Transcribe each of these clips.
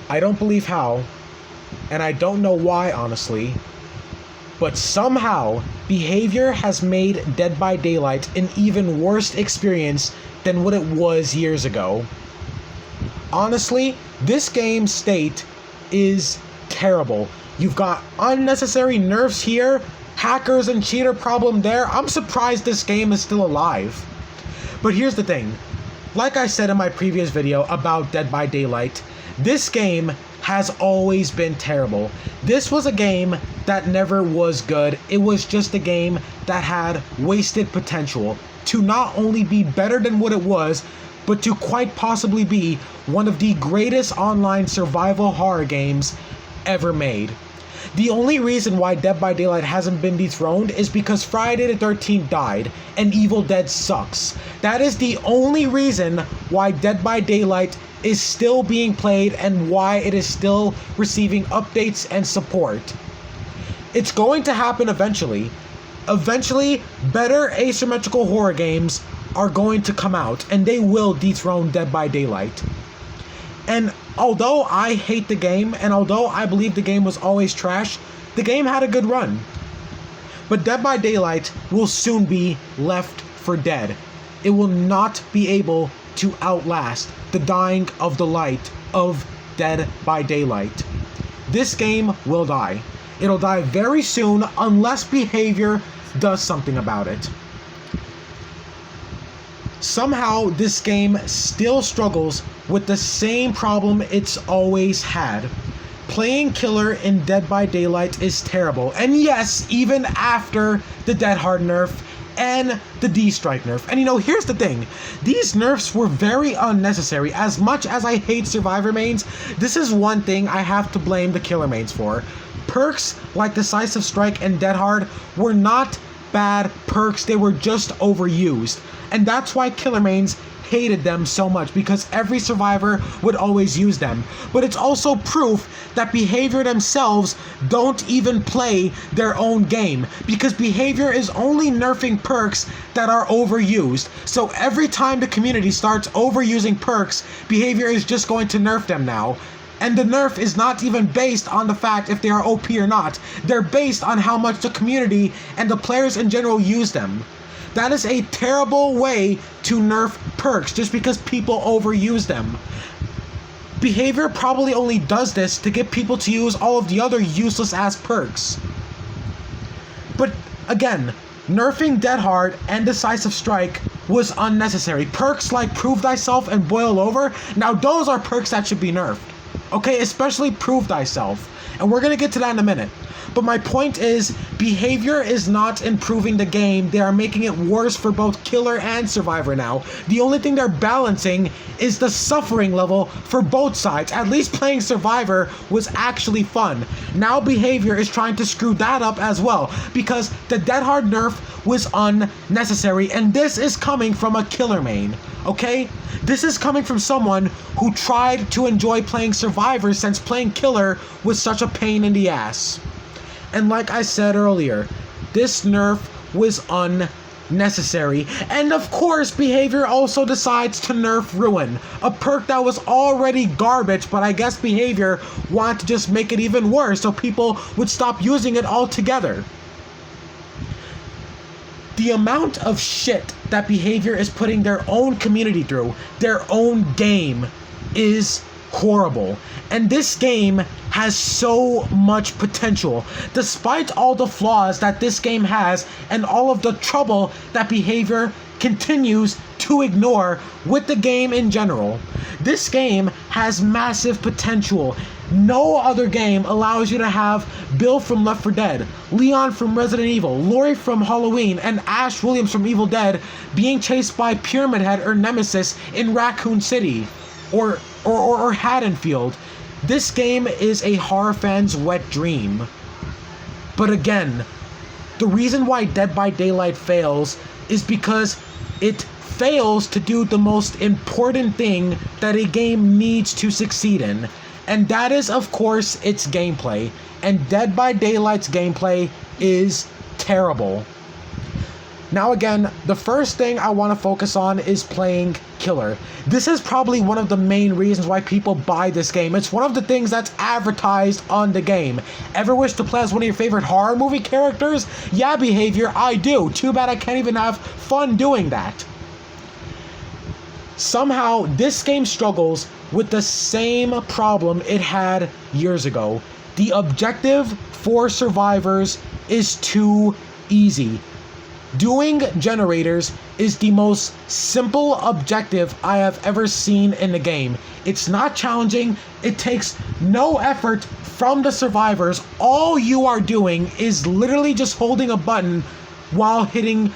I don't believe how, and I don't know why, honestly, but somehow behavior has made Dead by Daylight an even worse experience than what it was years ago. Honestly, this game's state is terrible. You've got unnecessary nerfs here, hackers and cheater problem there. I'm surprised this game is still alive. But here's the thing. Like I said in my previous video about Dead by Daylight, this game has always been terrible. This was a game that never was good. It was just a game that had wasted potential to not only be better than what it was, but to quite possibly be one of the greatest online survival horror games ever made. The only reason why Dead by Daylight hasn't been dethroned is because Friday the 13th died and Evil Dead sucks. That is the only reason why Dead by Daylight is still being played and why it is still receiving updates and support. It's going to happen eventually. Eventually, better asymmetrical horror games are going to come out and they will dethrone Dead by Daylight. And although I hate the game, and although I believe the game was always trash, the game had a good run. But Dead by Daylight will soon be left for dead. It will not be able to outlast the dying of the light of Dead by Daylight. This game will die. It'll die very soon unless behavior does something about it. Somehow this game still struggles with the same problem it's always had. Playing killer in Dead by Daylight is terrible. And yes, even after the Dead Hard nerf and the D-Strike nerf. And here's the thing. These nerfs were very unnecessary. As much as I hate survivor mains, this is one thing I have to blame the killer mains for. Perks like Decisive Strike and Dead Hard were not bad perks, they were just overused. And that's why killer mains hated them so much, because every survivor would always use them. But it's also proof that behavior themselves don't even play their own game, because behavior is only nerfing perks that are overused. So every time the community starts overusing perks, behavior is just going to nerf them now. And the nerf is not even based on the fact if they are OP or not. They're based on how much the community and the players in general use them. That is a terrible way to nerf perks just because people overuse them. Behavior probably only does this to get people to use all of the other useless ass perks. But again, nerfing Dead Hard and Decisive Strike was unnecessary. Perks like Prove Thyself and Boil Over, now those are perks that should be nerfed. Okay, especially Prove Thyself. And we're gonna get to that in a minute. But my point is, behavior is not improving the game. They are making it worse for both killer and survivor now. The only thing they're balancing is the suffering level for both sides. At least playing survivor was actually fun. Now behavior is trying to screw that up as well, because the Dead Hard nerf was unnecessary, and this is coming from a killer main, okay? This is coming from someone who tried to enjoy playing survivor since playing killer was such a pain in the ass. And like I said earlier, this nerf was unnecessary. And of course, behavior also decides to nerf Ruin, a perk that was already garbage, but I guess behavior wanted to just make it even worse so people would stop using it altogether. The amount of shit that behavior is putting their own community through, their own game, is horrible. And this game has so much potential. Despite all the flaws that this game has and all of the trouble that behavior continues to ignore with the game in general, this game has massive potential. No other game allows you to have Bill from Left 4 Dead, Leon from Resident Evil, Laurie from Halloween, and Ash Williams from Evil Dead being chased by Pyramid Head or Nemesis in Raccoon City or Haddonfield. This game is a horror fan's wet dream. But again, the reason why Dead by Daylight fails is because it fails to do the most important thing that a game needs to succeed in. And that is, of course, its gameplay. And Dead by Daylight's gameplay is terrible. Now again, the first thing I want to focus on is playing killer. This is probably one of the main reasons why people buy this game. It's one of the things that's advertised on the game. Ever wish to play as one of your favorite horror movie characters? Yeah, behavior, I do. Too bad I can't even have fun doing that. Somehow, this game struggles with the same problem it had years ago. The objective for survivors is too easy. Doing generators is the most simple objective I have ever seen in the game. It's not challenging. It takes no effort from the survivors. All you are doing is literally just holding a button while hitting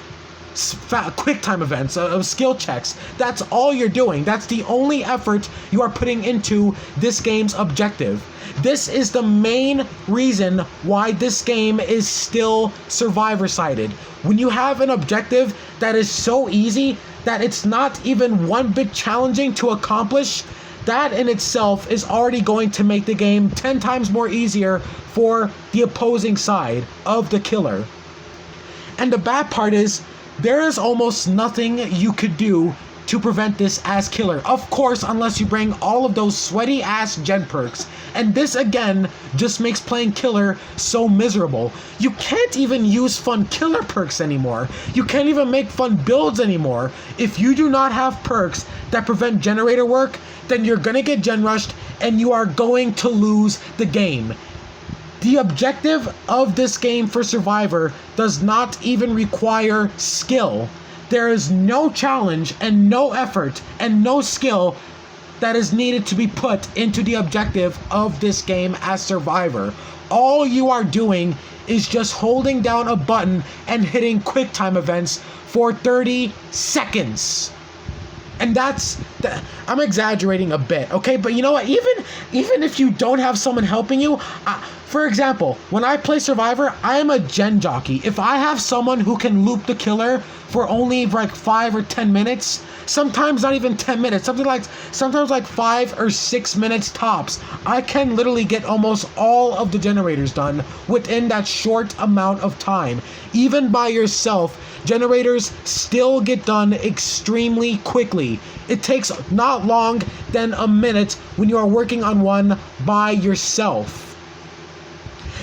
quick time events of skill checks. That's all you're doing. That's the only effort you are putting into this game's objective. This is the main reason why this game is still survivor-sided. When you have an objective that is so easy that it's not even one bit challenging to accomplish, that in itself is already going to make the game 10 times more easier for the opposing side of the killer. And the bad part is, there is almost nothing you could do to prevent this as killer. Of course, unless you bring all of those sweaty ass gen perks. And this again just makes playing killer so miserable. You can't even use fun killer perks anymore. You can't even make fun builds anymore. If you do not have perks that prevent generator work, then you're gonna get gen rushed and you are going to lose the game. The objective of this game for Survivor does not even require skill. There is no challenge and no effort and no skill that is needed to be put into the objective of this game as Survivor. All you are doing is just holding down a button and hitting quick time events for 30 seconds. And I'm exaggerating a bit, okay? But you know what? Even if you don't have someone helping you, for example, when I play Survivor, I am a gen jockey. If I have someone who can loop the killer for only like 5 or 10 minutes, sometimes not even 10 minutes, sometimes like 5 or 6 minutes tops, I can literally get almost all of the generators done within that short amount of time. Even by yourself, generators still get done extremely quickly. It takes not long than a minute when you are working on one by yourself.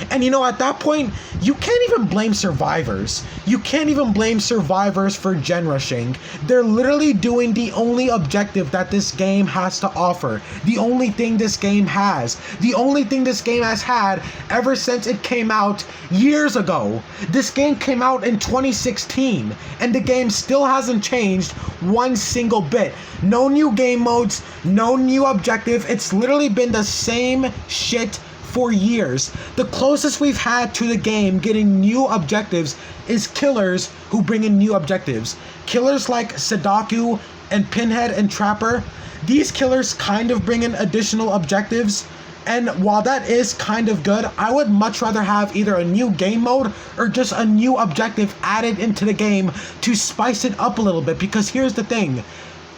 And you know, at that point, you can't even blame survivors. You can't even blame survivors for gen rushing. They're literally doing the only objective that this game has to offer. The only thing this game has. The only thing this game has had ever since it came out years ago. This game came out in 2016, and the game still hasn't changed one single bit. No new game modes, no new objective. It's literally been the same shit for years. The closest we've had to the game getting new objectives is killers who bring in new objectives. Killers like Sadaku and Pinhead and Trapper, these killers kind of bring in additional objectives, and while that is kind of good, I would much rather have either a new game mode or just a new objective added into the game to spice it up a little bit, because here's the thing.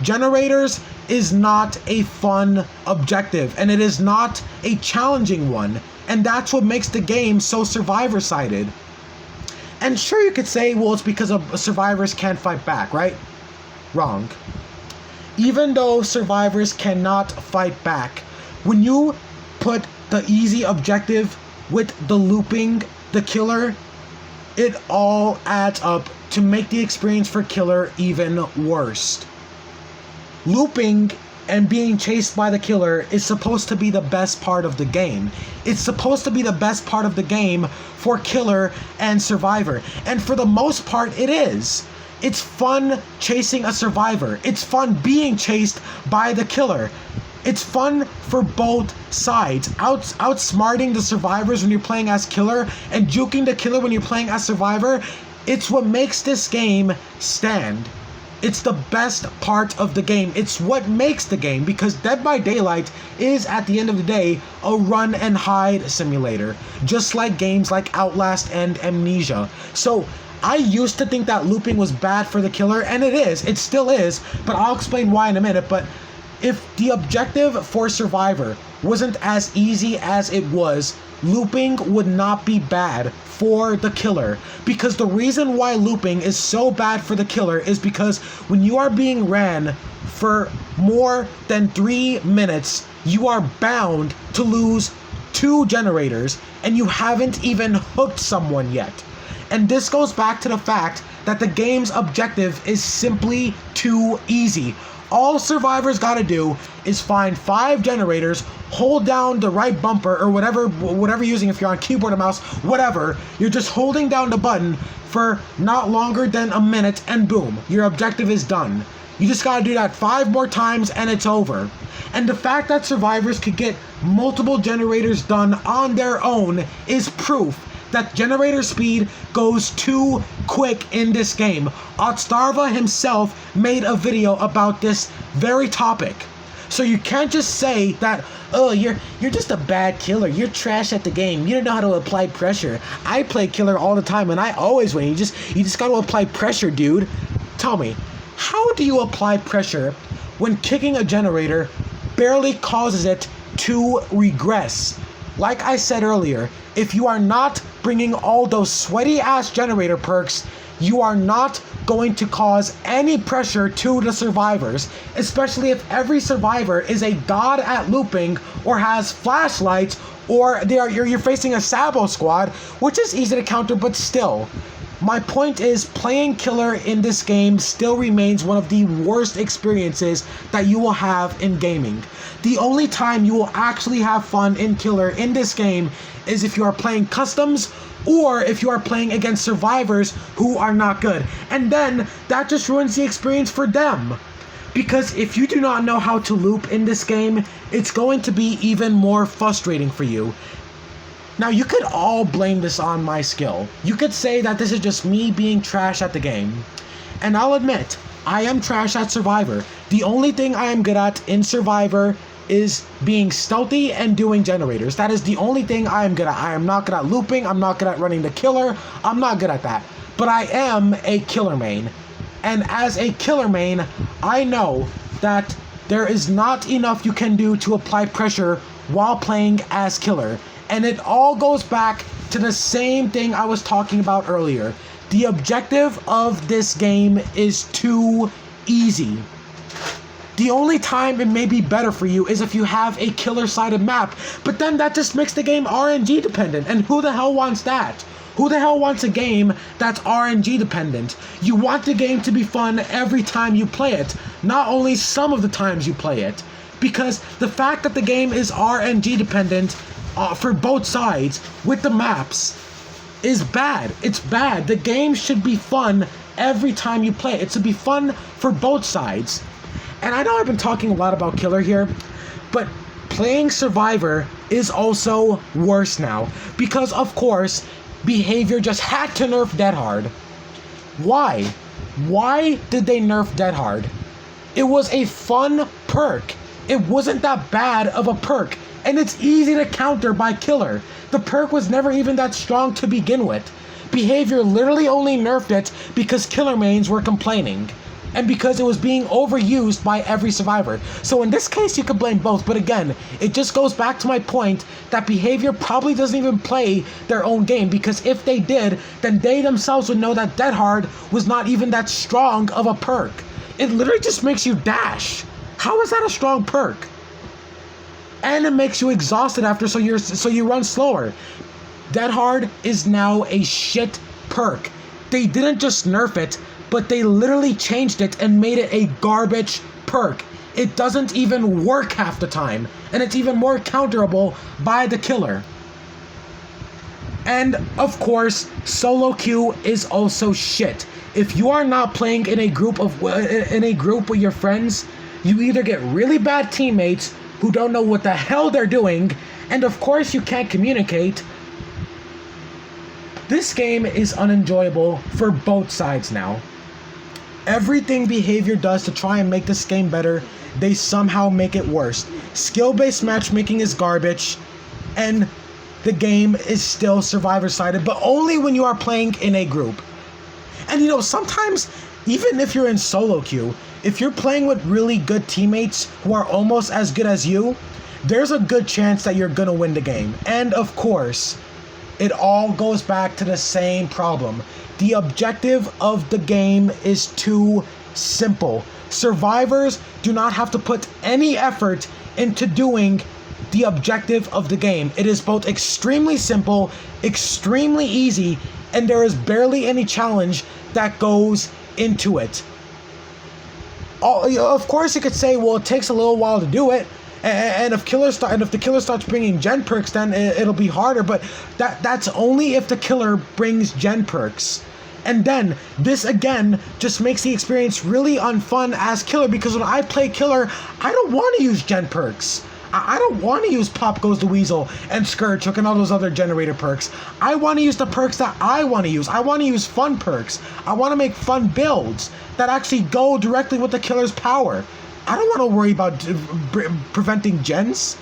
Generators is not a fun objective, and it is not a challenging one, and that's what makes the game so survivor-sided. And sure, you could say, well, it's because survivors can't fight back, right? Wrong. Even though survivors cannot fight back, when you put the easy objective with the looping the killer, it all adds up to make the experience for killer even worse. Looping and being chased by the killer is supposed to be the best part of the game. It's supposed to be the best part of the game for killer and survivor. And for the most part, it is. It's fun chasing a survivor. It's fun being chased by the killer. It's fun for both sides. Outsmarting the survivors when you're playing as killer and juking the killer when you're playing as survivor, it's what makes this game stand. It's the best part of the game. It's what makes the game, because Dead by Daylight is, at the end of the day, a run and hide simulator, just like games like Outlast and Amnesia. So I used to think that looping was bad for the killer, and it is. It still is, but I'll explain why in a minute. But If the objective for Survivor wasn't as easy as it was, looping would not be bad for the killer. Because the reason why looping is so bad for the killer is because when you are being ran for more than 3 minutes, you are bound to lose 2 generators, and you haven't even hooked someone yet. And this goes back to the fact that the game's objective is simply too easy. All survivors gotta do is find 5 generators, hold down the right bumper or whatever you're using, if you're on keyboard or mouse, whatever. You're just holding down the button for not longer than a minute, and boom, your objective is done. You just gotta do that 5 more times and it's over. And the fact that survivors could get multiple generators done on their own is proof that generator speed goes too quick in this game. Otstarva himself made a video about this very topic. So you can't just say that, oh, you're just a bad killer, you're trash at the game, you don't know how to apply pressure. I play killer all the time and I always win. You just gotta apply pressure, dude. Tell me, how do you apply pressure when kicking a generator barely causes it to regress? Like I said earlier, if you are not bringing all those sweaty ass generator perks, you are not going to cause any pressure to the survivors, especially if every survivor is a god at looping or has flashlights, or you're facing a Sabo squad, which is easy to counter, but still. My point is, playing killer in this game still remains one of the worst experiences that you will have in gaming. The only time you will actually have fun in killer in this game is if you are playing customs, or if you are playing against survivors who are not good. And then that just ruins the experience for them. Because if you do not know how to loop in this game, it's going to be even more frustrating for you. Now, you could all blame this on my skill. You could say that this is just me being trash at the game. And I'll admit, I am trash at Survivor. The only thing I am good at in Survivor is being stealthy and doing generators. That is the only thing I am good at. I am not good at looping. I'm not good at running the killer. I'm not good at that. But I am a killer main. And as a killer main, I know that there is not enough you can do to apply pressure while playing as killer. And it all goes back to the same thing I was talking about earlier. The objective of this game is too easy. The only time it may be better for you is if you have a killer-sided map, but then that just makes the game RNG dependent, and who the hell wants that? Who the hell wants a game that's RNG dependent? You want the game to be fun every time you play it, not only some of the times you play it. Because the fact that the game is RNG dependent for both sides with the maps is bad. It's bad. The game should be fun every time you play it. It should be fun for both sides. And I know I've been talking a lot about killer here, but playing Survivor is also worse now. Because, of course, Behavior just had to nerf Dead Hard. Why? Why did they nerf Dead Hard? It was a fun perk. It wasn't that bad of a perk. And it's easy to counter by killer. The perk was never even that strong to begin with. Behavior literally only nerfed it because killer mains were complaining. And because it was being overused by every survivor. So in this case, you could blame both. But again, it just goes back to my point that Behavior probably doesn't even play their own game. Because if they did, then they themselves would know that Dead Hard was not even that strong of a perk. It literally just makes you dash. How is that a strong perk? And it makes you exhausted after, so you run slower. Dead Hard is now a shit perk. They didn't just nerf it, but they literally changed it and made it a garbage perk. It doesn't even work half the time, and it's even more counterable by the killer. And of course, solo queue is also shit. If you are not playing in a group with your friends, you either get really bad teammates who don't know what the hell they're doing, and of course you can't communicate. This game is unenjoyable for both sides now. Everything Behavior does to try and make this game better, they somehow make it worse. Skill-based matchmaking is garbage, and the game is still survivor-sided, but only when you are playing in a group. And you know, sometimes, even if you're in solo queue, If you're playing with really good teammates who are almost as good as you, there's a good chance that you're gonna win the game. And of course, it all goes back to the same problem. The objective of the game is too simple. Survivors do not have to put any effort into doing the objective of the game. It is both extremely simple, extremely easy, and there is barely any challenge that goes into it. Of course, you could say, well, it takes a little while to do it, and if the killer starts bringing gen perks, then it'll be harder. But that's only if the killer brings gen perks. And then this again just makes the experience really unfun as killer, because when I play killer, I don't want to use gen perks. I don't want to use Pop Goes the Weasel and Scourge Hook and all those other generator perks. I want to use the perks that I want to use. I want to use fun perks. I want to make fun builds that actually go directly with the killer's power. I don't want to worry about preventing gens.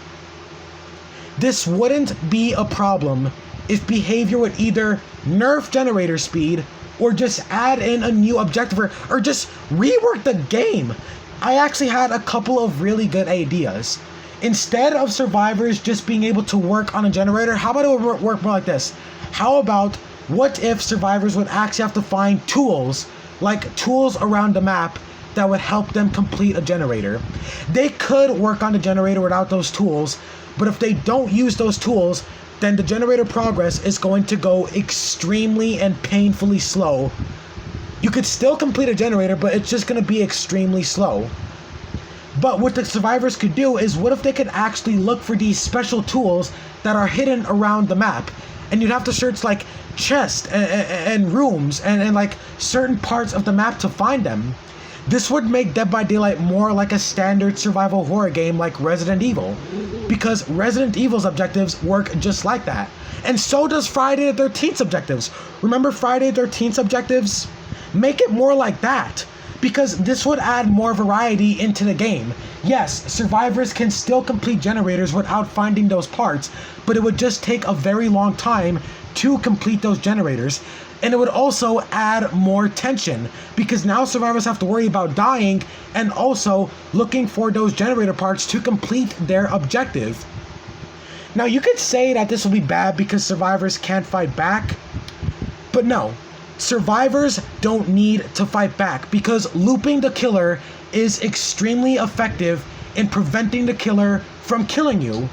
This wouldn't be a problem if behavior would either nerf generator speed or just add in a new objective or just rework the game. I actually had a couple of really good ideas. Instead of survivors just being able to work on a generator, how about it would work more like this? How about, what if survivors would actually have to find tools, like tools around the map, that would help them complete a generator? They could work on the generator without those tools, but if they don't use those tools, then the generator progress is going to go extremely and painfully slow. You could still complete a generator, but it's just going to be extremely slow. But what the survivors could do is, what if they could actually look for these special tools that are hidden around the map? And you'd have to search like chests and rooms and like certain parts of the map to find them. This would make Dead by Daylight more like a standard survival horror game like Resident Evil, because Resident Evil's objectives work just like that. And so does Friday the 13th's objectives. Remember Friday the 13th's objectives? Make it more like that, because this would add more variety into the game. Yes, survivors can still complete generators without finding those parts, but it would just take a very long time to complete those generators. And it would also add more tension, because now survivors have to worry about dying and also looking for those generator parts to complete their objective. Now you could say that this will be bad because survivors can't fight back, but no. Survivors don't need to fight back, because looping the killer is extremely effective in preventing the killer from killing you.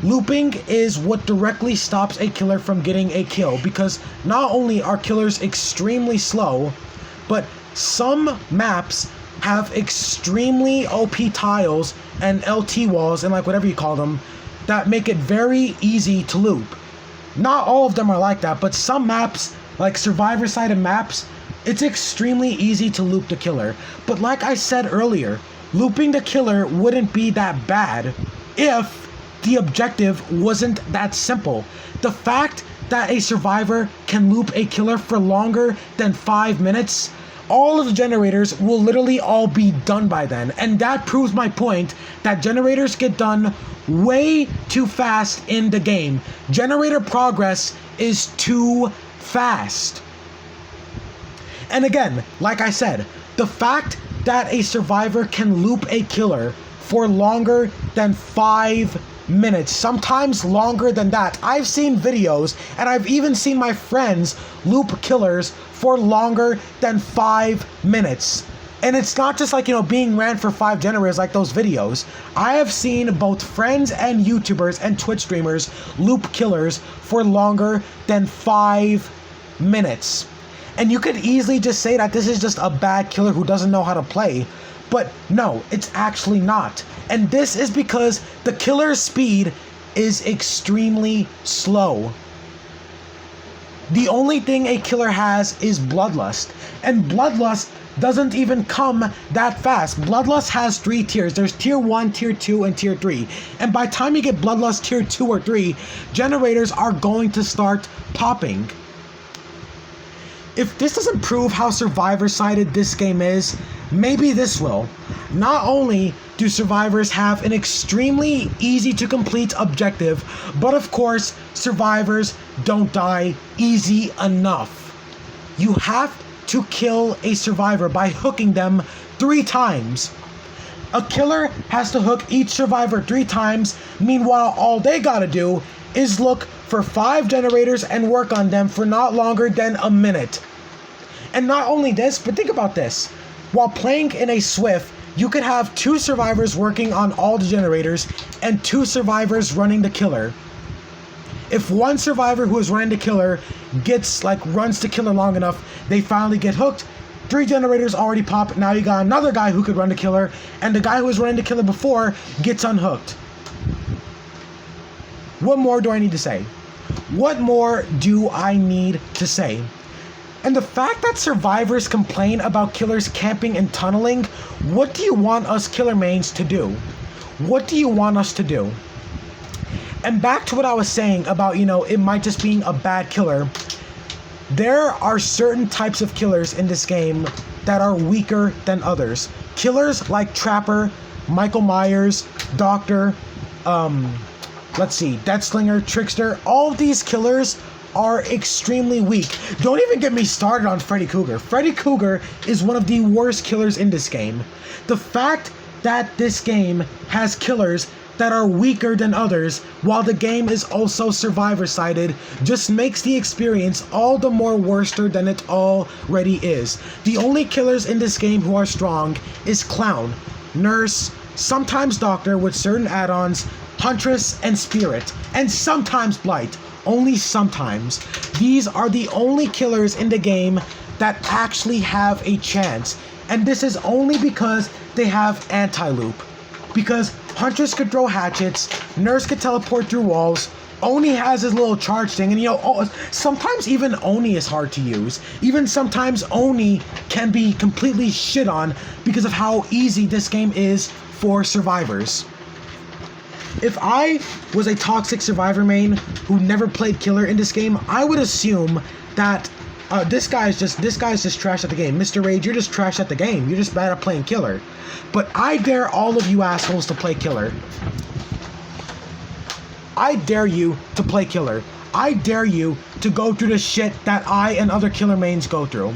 Looping is what directly stops a killer from getting a kill, because not only are killers extremely slow, but some maps have extremely OP tiles and LT walls and like whatever you call them that make it very easy to loop. Not all of them are like that, but some maps, like survivor-sided maps, it's extremely easy to loop the killer. But like I said earlier, looping the killer wouldn't be that bad if the objective wasn't that simple. The fact that a survivor can loop a killer for longer than 5 minutes, all of the generators will literally all be done by then. And that proves my point that generators get done way too fast in the game. Generator progress is too fast. And again, like I said, the fact that a survivor can loop a killer for longer than 5 minutes, sometimes longer than that. I've seen videos, and I've even seen my friends loop killers for longer than 5 minutes. And it's not just like, being ran for 5 generators like those videos. I have seen both friends and YouTubers and Twitch streamers loop killers for longer than 5 minutes. And you could easily just say that this is just a bad killer who doesn't know how to play. But no, it's actually not. And this is because the killer's speed is extremely slow. The only thing a killer has is bloodlust. And bloodlust doesn't even come that fast. Bloodlust has 3 tiers. There's tier 1, tier 2, and tier 3. And by the time you get bloodlust tier 2 or 3, generators are going to start popping. If this doesn't prove how survivor-sided this game is, maybe this will. Not only do survivors have an extremely easy to complete objective, but of course, survivors don't die easy enough. You have to kill a survivor by hooking them 3 times. A killer has to hook each survivor 3 times. Meanwhile, all they gotta do is look for 5 generators and work on them for not longer than a minute. And not only this, but think about this. While playing in a Swift, you could have 2 survivors working on all the generators and 2 survivors running the killer. If one survivor who is running the killer runs the killer long enough, they finally get hooked. 3 generators already pop. Now you got another guy who could run the killer, and the guy who was running the killer before gets unhooked. What more do I need to say? What more do I need to say? And the fact that survivors complain about killers camping and tunneling, what do you want us killer mains to do? What do you want us to do? And back to what I was saying about, it might just being a bad killer. There are certain types of killers in this game that are weaker than others. Killers like Trapper, Michael Myers, Doctor, Deathslinger, Trickster, all of these killers are extremely weak. Don't even get me started on Freddy Krueger. Freddy Krueger is one of the worst killers in this game. The fact that this game has killers that are weaker than others, while the game is also survivor-sided, just makes the experience all the more worser than it already is. The only killers in this game who are strong is Clown, Nurse, sometimes Doctor with certain add-ons, Huntress, and Spirit, and sometimes Blight. Only sometimes. These are the only killers in the game that actually have a chance, and this is only because they have anti-loop. Because Huntress could throw hatchets, Nurse could teleport through walls, Oni has his little charge thing, and sometimes even Oni is hard to use. Even sometimes Oni can be completely shit on because of how easy this game is for survivors. If I was a toxic survivor main who never played killer in this game, I would assume that this guy's just trash at the game. Mr. Rage, you're just trash at the game. You're just bad at playing killer. But I dare all of you assholes to play killer. I dare you to play killer. I dare you to go through the shit that I and other killer mains go through.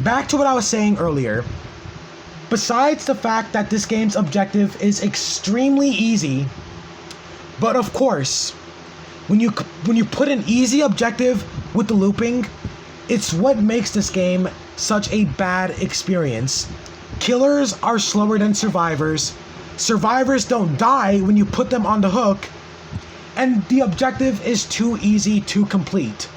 Back to what I was saying earlier. Besides the fact that this game's objective is extremely easy, but of course, when you put an easy objective with the looping, it's what makes this game such a bad experience. Killers are slower than survivors. Survivors don't die when you put them on the hook, and the objective is too easy to complete.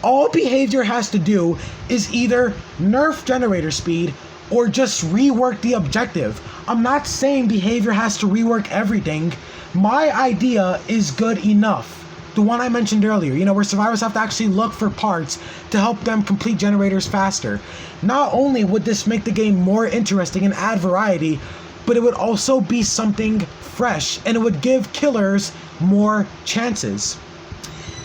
All behavior has to do is either nerf generator speed or just rework the objective. I'm not saying behavior has to rework everything. My idea is good enough. The one I mentioned earlier, where survivors have to actually look for parts to help them complete generators faster. Not only would this make the game more interesting and add variety, but it would also be something fresh, and it would give killers more chances.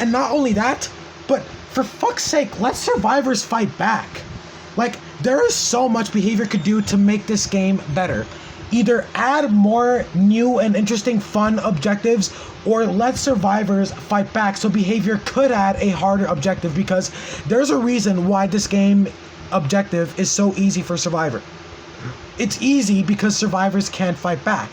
And not only that, but for fuck's sake, let survivors fight back. There is so much behavior could do to make this game better. Either add more new and interesting fun objectives, or let survivors fight back so behavior could add a harder objective, because there's a reason why this game objective is so easy for survivor. It's easy because survivors can't fight back.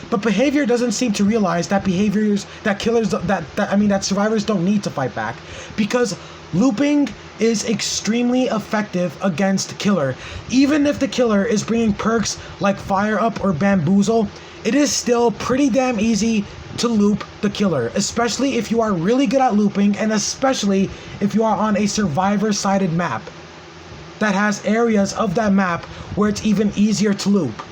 But behavior doesn't seem to realize that that survivors don't need to fight back, because looping is extremely effective against killer. Even if the killer is bringing perks like Fire Up or Bamboozle, it is still pretty damn easy to loop the killer, especially if you are really good at looping, and especially if you are on a survivor-sided map that has areas of that map where it's even easier to loop.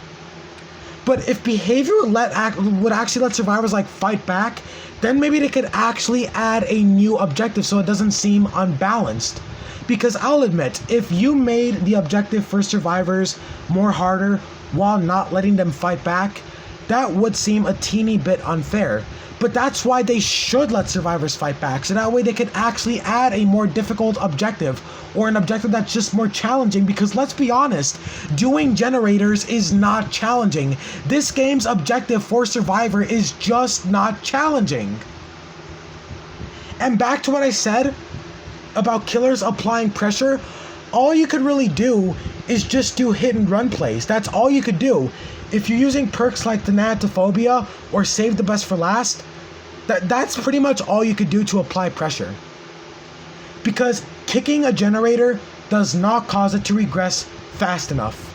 But if behavior would actually let survivors fight back, then maybe they could actually add a new objective so it doesn't seem unbalanced. Because I'll admit, if you made the objective for survivors more harder while not letting them fight back, that would seem a teeny bit unfair. But that's why they should let survivors fight back, so that way they could actually add a more difficult objective, or an objective that's just more challenging, because let's be honest, doing generators is not challenging. This game's objective for survivor is just not challenging. And back to what I said about killers applying pressure, all you could really do is just do hit and run plays. That's all you could do. If you're using perks like Thanatophobia or Save the Best for Last, that's pretty much all you could do to apply pressure. Because kicking a generator does not cause it to regress fast enough.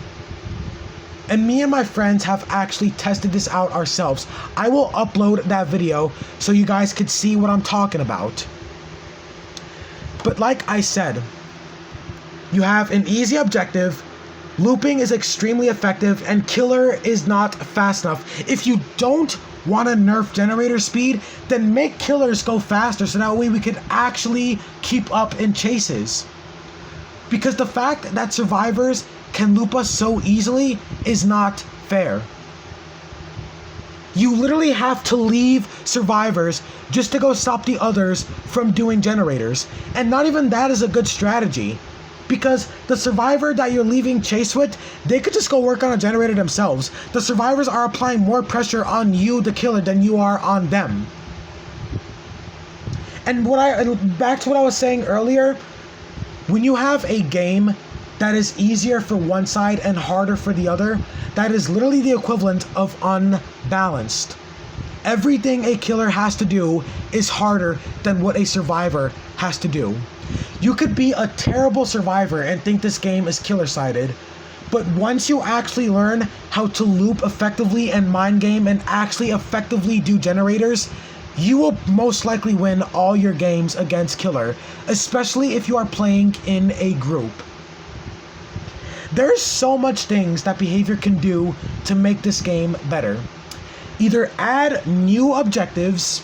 And me and my friends have actually tested this out ourselves. I will upload that video so you guys could see what I'm talking about. But like I said, you have an easy objective, looping is extremely effective, and killer is not fast enough. If you don't want to nerf generator speed, then make killers go faster so that way we could actually keep up in chases. Because the fact that survivors can loop us so easily is not fair. You literally have to leave survivors just to go stop the others from doing generators. And not even that is a good strategy. Because the survivor that you're leaving chase with, they could just go work on a generator themselves. The survivors are applying more pressure on you, the killer, than you are on them. And back to what I was saying earlier, when you have a game that is easier for one side and harder for the other, that is literally the equivalent of unbalanced. Everything a killer has to do is harder than what a survivor has to do. You could be a terrible survivor and think this game is killer-sided, but once you actually learn how to loop effectively and mind game and actually effectively do generators, you will most likely win all your games against killer, especially if you are playing in a group. There's so much things that behavior can do to make this game better. Either add new objectives,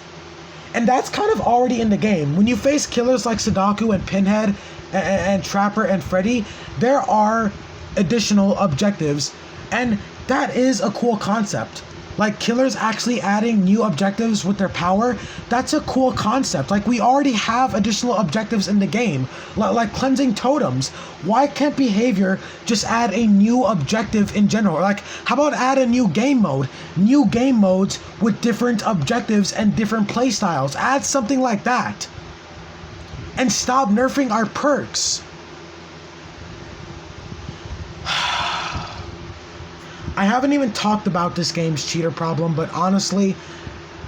and that's kind of already in the game. When you face killers like Sudoku and Pinhead and Trapper and Freddy, there are additional objectives, and that is a cool concept. Like killers actually adding new objectives with their power, that's a cool concept. Like we already have additional objectives in the game, like cleansing totems. Why can't behavior just add a new objective in general? Like how about add a new game mode? New game modes with different objectives and different playstyles. Add something like that. And stop nerfing our perks. I haven't even talked about this game's cheater problem, but honestly,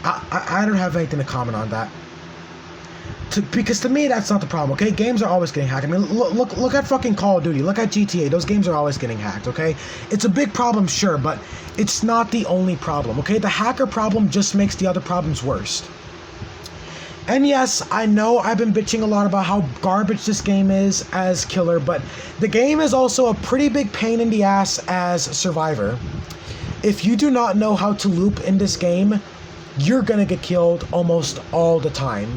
I don't have anything to comment on that. Because to me, that's not the problem, okay? Games are always getting hacked. I mean, look at fucking Call of Duty. Look at GTA. Those games are always getting hacked, okay? It's a big problem, sure, but it's not the only problem, okay? The hacker problem just makes the other problems worse. And yes, I know I've been bitching a lot about how garbage this game is as killer, but the game is also a pretty big pain in the ass as survivor. If you do not know how to loop in this game, you're gonna get killed almost all the time.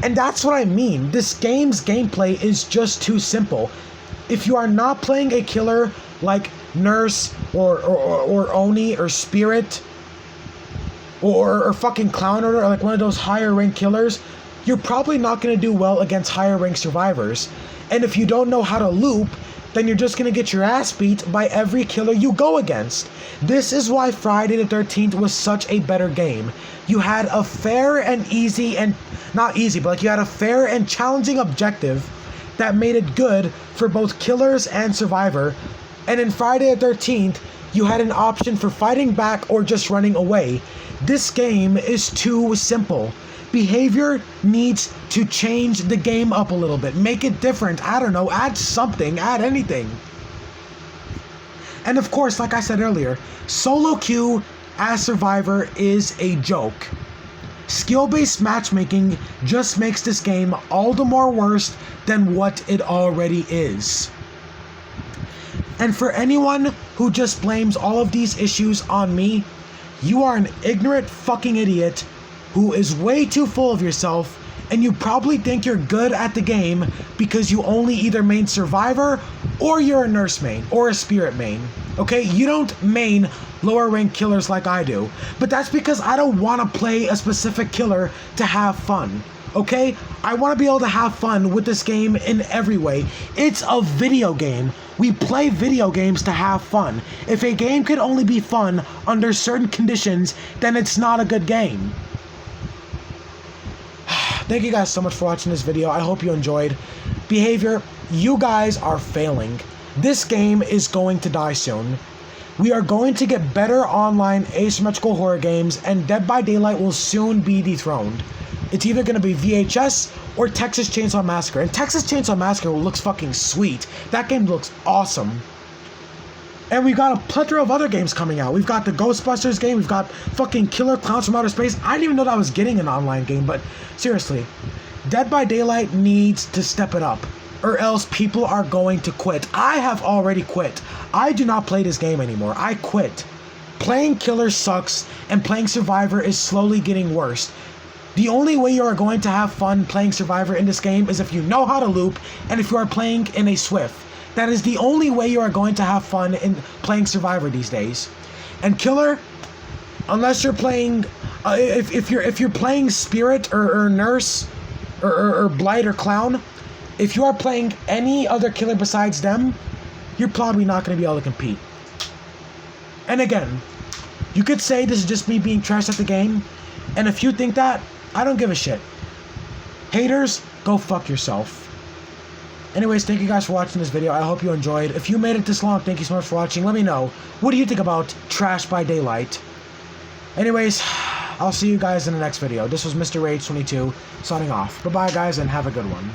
And that's what I mean. This game's gameplay is just too simple. If you are not playing a killer like Nurse or Oni or Spirit, or fucking Clown or like one of those higher ranked killers, you're probably not going to do well against higher ranked survivors. And if you don't know how to loop, then you're just going to get your ass beat by every killer you go against. This is why Friday the 13th was such a better game. You had a fair and easy, and not easy, but like you had a fair and challenging objective that made it good for both killers and survivor. And in Friday the 13th, you had an option for fighting back or just running away. This game is too simple. Behavior needs to change the game up a little bit. Make it different. I don't know. Add something. Add anything. And of course, like I said earlier, solo queue as survivor is a joke. Skill-based matchmaking just makes this game all the more worse than what it already is. And for anyone who just blames all of these issues on me, you are an ignorant fucking idiot who is way too full of yourself, and you probably think you're good at the game because you only either main survivor or you're a nurse main or a spirit main. Okay, you don't main lower ranked killers like I do, but that's because I don't want to play a specific killer to have fun. Okay, I want to be able to have fun with this game in every way. It's a video game. We play video games to have fun. If a game could only be fun under certain conditions, then it's not a good game. Thank you guys so much for watching this video. I hope you enjoyed. behavior, you guys are failing. This game is going to die soon. We are going to get better online asymmetrical horror games, and Dead by Daylight will soon be dethroned. It's either going to be VHS or Texas Chainsaw Massacre. And Texas Chainsaw Massacre looks fucking sweet. That game looks awesome. And we've got a plethora of other games coming out. We've got the Ghostbusters game. We've got fucking Killer Clowns from Outer Space. I didn't even know that I was getting an online game, but seriously, Dead by Daylight needs to step it up, or else people are going to quit. I have already quit. I do not play this game anymore. I quit. Playing Killer sucks, and playing Survivor is slowly getting worse. The only way you are going to have fun playing Survivor in this game is if you know how to loop, and if you are playing in a Swift. That is the only way you are going to have fun in playing Survivor these days. And Killer, unless you're playing, if you're playing Spirit or Nurse or Blight or Clown, if you are playing any other killer besides them, you're probably not going to be able to compete. And again, you could say this is just me being trash at the game, and if you think that, I don't give a shit. Haters, go fuck yourself. Anyways, thank you guys for watching this video. I hope you enjoyed. If you made it this long, thank you so much for watching. Let me know, what do you think about Trash by Daylight? Anyways, I'll see you guys in the next video. This was Mr. Rage22 signing off. Bye-bye, guys, and have a good one.